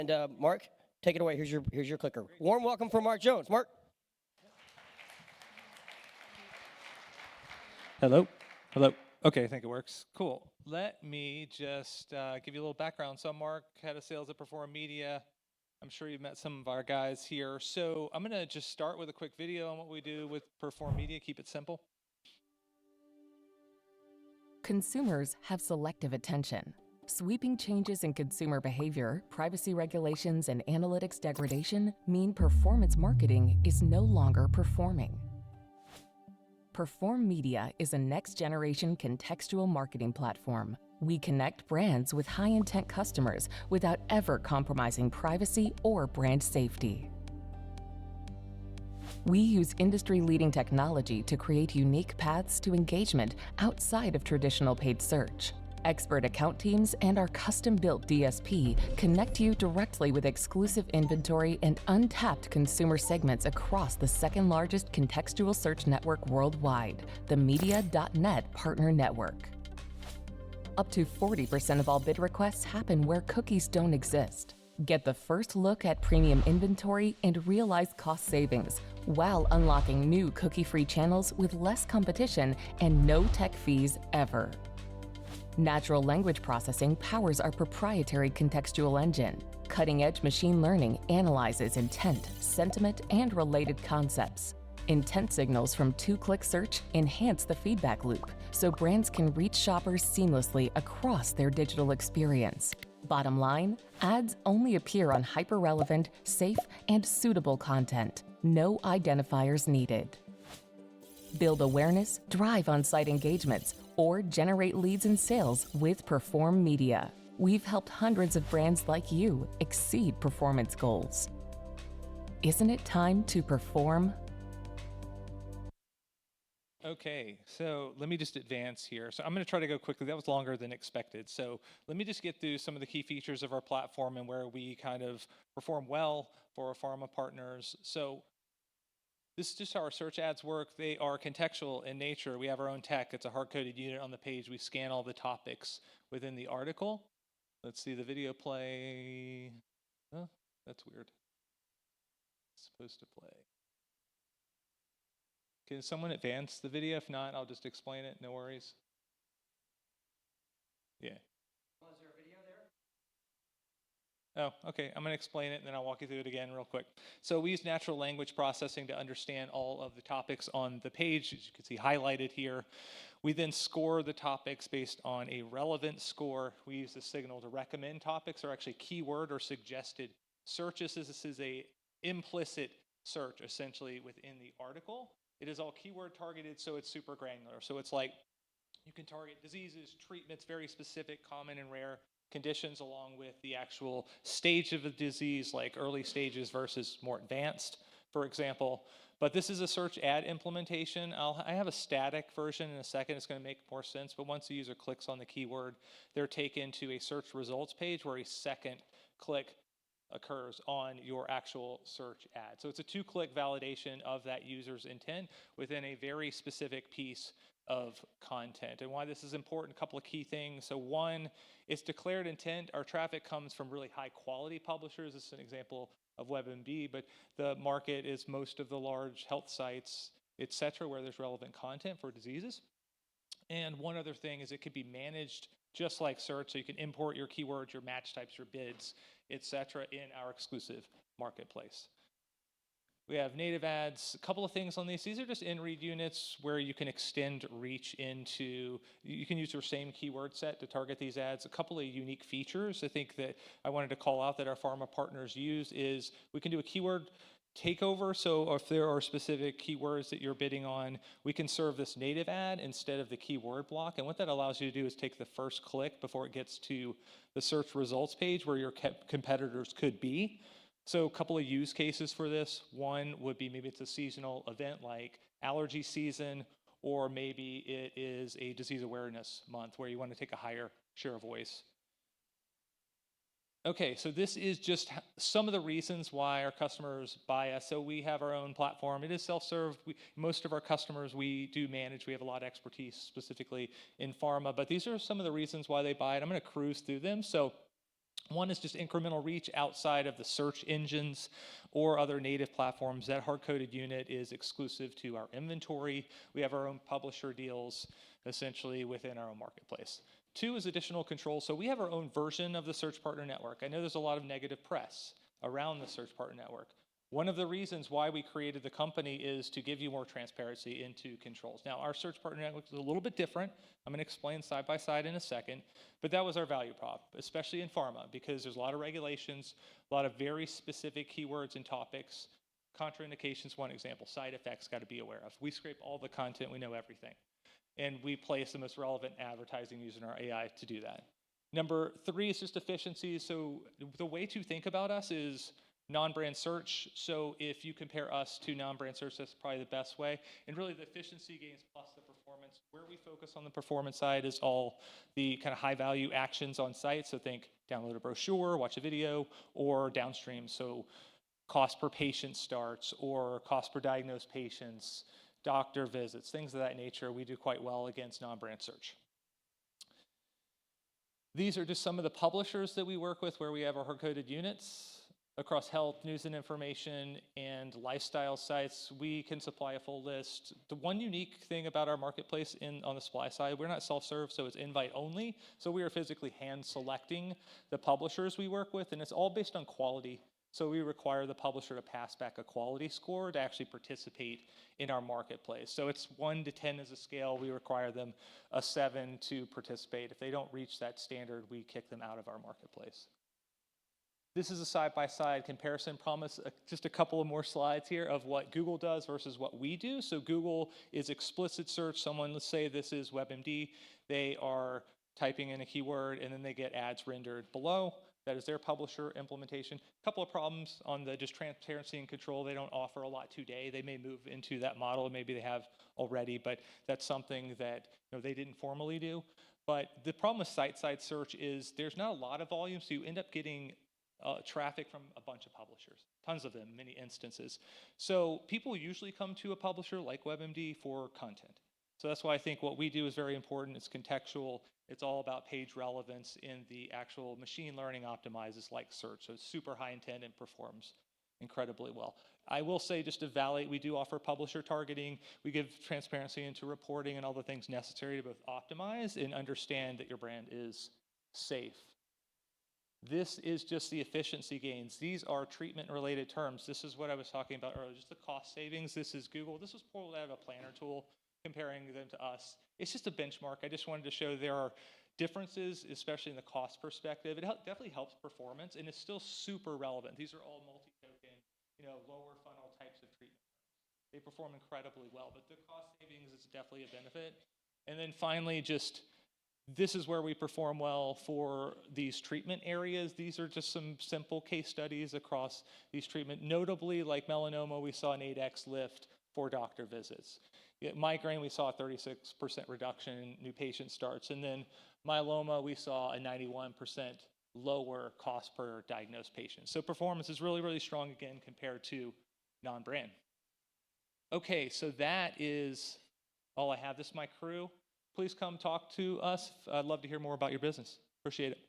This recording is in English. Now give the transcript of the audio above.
And Mark, take it away. Here's your clicker. Warm welcome for Mark Jones. Mark. Hello. Hello. Okay, I think it works. Cool. Let me just give you a little background. So I'm Mark, head of sales at PerformMedia. I'm sure you've met some of our guys here. So I'm going to just start with a quick video on what we do with PerformMedia. Keep it simple. Consumers have selective attention. Sweeping changes in consumer behavior, privacy regulations, and analytics degradation mean performance marketing is no longer performing. PerformMedia is a next-generation contextual marketing platform. We connect brands with high-intent customers without ever compromising privacy or brand safety. We use industry-leading technology to create unique paths to engagement outside of traditional paid search. Expert account teams and our custom-built DSP connect you directly with exclusive inventory and untapped consumer segments across the second-largest contextual search network worldwide, the Media.net Partner Network. Up to 40% of all bid requests happen where cookies don't exist. Get the first look at premium inventory and realize cost savings while unlocking new cookie-free channels with less competition and no tech fees ever. Natural language processing powers our proprietary contextual engine. Cutting-edge machine learning analyzes intent, sentiment, and related concepts. Intent signals from two-click search enhance the feedback loop, so brands can reach shoppers seamlessly across their digital experience. Bottom line, ads only appear on hyper-relevant, safe, and suitable content. No identifiers needed. Build awareness, drive on-site engagements, or generate leads and sales with PerformMedia. We've helped hundreds of brands like you exceed performance goals. Isn't it time to perform? Okay, so let me just advance here. So I'm going to try to go quickly. That was longer than expected. So let me just get through some of the key features of our platform and where we kind of perform well for our pharma partners. So this is just how our search ads work. They are contextual in nature. We have our own tech. It's a hard-coded unit on the page. We scan all the topics within the article. Let's see the video play. Oh, that's weird. It's supposed to play. Can someone advance the video? If not, I'll just explain it. No worries. Yeah. Was there a video there? Oh, okay. I'm going to explain it, and then I'll walk you through it again real quick. So we use natural language processing to understand all of the topics on the page, as you can see highlighted here. We then score the topics based on a relevance score. We use the signal to recommend topics or actually keyword or suggested searches. This is a implicit search, essentially, within the article. It is all keyword targeted, so it's super granular. So it's like you can target diseases, treatments, very specific, common and rare conditions, along with the actual stage of the disease, like early stages versus more advanced, for example. But this is a search ad implementation. I have a static version in a second. It's going to make more sense. But once the user clicks on the keyword, they're taken to a search results page where a second click occurs on your actual search ad. So it's a two-click validation of that user's intent within a very specific piece of content. And why this is important, a couple of key things. So one, it's declared intent. Our traffic comes from really high quality publishers. This is an example of WebMD, but the market is most of the large health sites, et cetera, where there's relevant content for diseases. And one other thing is it could be managed just like search, so you can import your keywords, your match types, your bids, et cetera, in our exclusive marketplace. We have native ads, a couple of things on these. These are just in-read units where you can extend reach into, you can use your same keyword set to target these ads. A couple of unique features I think that I wanted to call out that our pharma partners use is we can do a keyword takeover. So if there are specific keywords that you're bidding on, we can serve this native ad instead of the keyword block. And what that allows you to do is take the first click before it gets to the search results page where your competitors could be. So a couple of use cases for this. One would be maybe it's a seasonal event like allergy season, or maybe it is a disease awareness month where you want to take a higher share of voice. Okay, so this is just some of the reasons why our customers buy us. So we have our own platform. It is self-serve. Most of our customers we do manage. We have a lot of expertise specifically in pharma, but these are some of the reasons why they buy it. I'm going to cruise through them. So One is just incremental reach outside of the search engines or other native platforms. That hard-coded unit is exclusive to our inventory. We have our own publisher deals essentially within our own marketplace. Two is additional control. So we have our own version of the Search Partner Network. I know there's a lot of negative press around the Search Partner Network. One of the reasons why we created the company is to give you more transparency into controls. Now, our Search Partner Network is a little bit different. I'm going to explain side by side in a second, but that was our value prop, especially in pharma, because there's a lot of regulations, a lot of very specific keywords and topics. Contraindications, one example. Side effects, got to be aware of. We scrape all the content, we know everything. And we place the most relevant advertising using our AI to do that. Number three is just efficiency. So the way to think about us is non-brand search. So if you compare us to non-brand search, that's probably the best way. And really the efficiency gains plus the performance. Where we focus on the performance side is all the kind of high value actions on site. So think download a brochure, watch a video, or downstream. So cost per patient starts or cost per diagnosed patients, doctor visits, things of that nature. We do quite well against non-brand search. These are just some of the publishers that we work with where we have our hard-coded units. Across health, news and information, and lifestyle sites, we can supply a full list. The one unique thing about our marketplace on the supply side, we're not self-serve, so it's invite only. So we are physically hand selecting the publishers we work with, and it's all based on quality. So we require the publisher to pass back a quality score to actually participate in our marketplace. So it's 1 to 10 as a scale. We require them a 7 to participate. If they don't reach that standard, we kick them out of our marketplace. This is a side-by-side comparison. Promise just a couple of more slides here of what Google does versus what we do. So Google is explicit search. Someone, let's say this is WebMD. They are typing in a keyword, and then they get ads rendered below. That is their publisher implementation. A couple of problems on the just transparency and control. They don't offer a lot today. They may move into that model. Maybe they have already, but that's something that they didn't formally do. But the problem with site-side search is there's not a lot of volume, so you end up getting traffic from a bunch of publishers, tons of them, many instances. So people usually come to a publisher like WebMD for content. So that's why I think what we do is very important. It's contextual. It's all about page relevance in the actual machine learning optimizes like search. So it's super high intent and performs incredibly well. I will say, just to validate, we do offer publisher targeting. We give transparency into reporting and all the things necessary to both optimize and understand that your brand is safe. This is just the efficiency gains. These are treatment-related terms. This is what I was talking about earlier, just the cost savings. This is Google. This was pulled out of a planner tool, comparing them to us. It's just a benchmark. I just wanted to show there are differences, especially in the cost perspective. It definitely helps performance, and it's still super relevant. These are all multi-token, lower funnel types of treatment. They perform incredibly well, but the cost savings is definitely a benefit. And then finally, this is where we perform well for these treatment areas. These are just some simple case studies across these treatment. Notably, like melanoma, we saw an 8x lift for doctor visits. Migraine, we saw a 36% reduction in new patient starts. And then myeloma, we saw a 91% lower cost per diagnosed patient. So performance is really, really strong again compared to non-brand. Okay, so that is all I have. This is my crew. Please come talk to us. I'd love to hear more about your business. Appreciate it.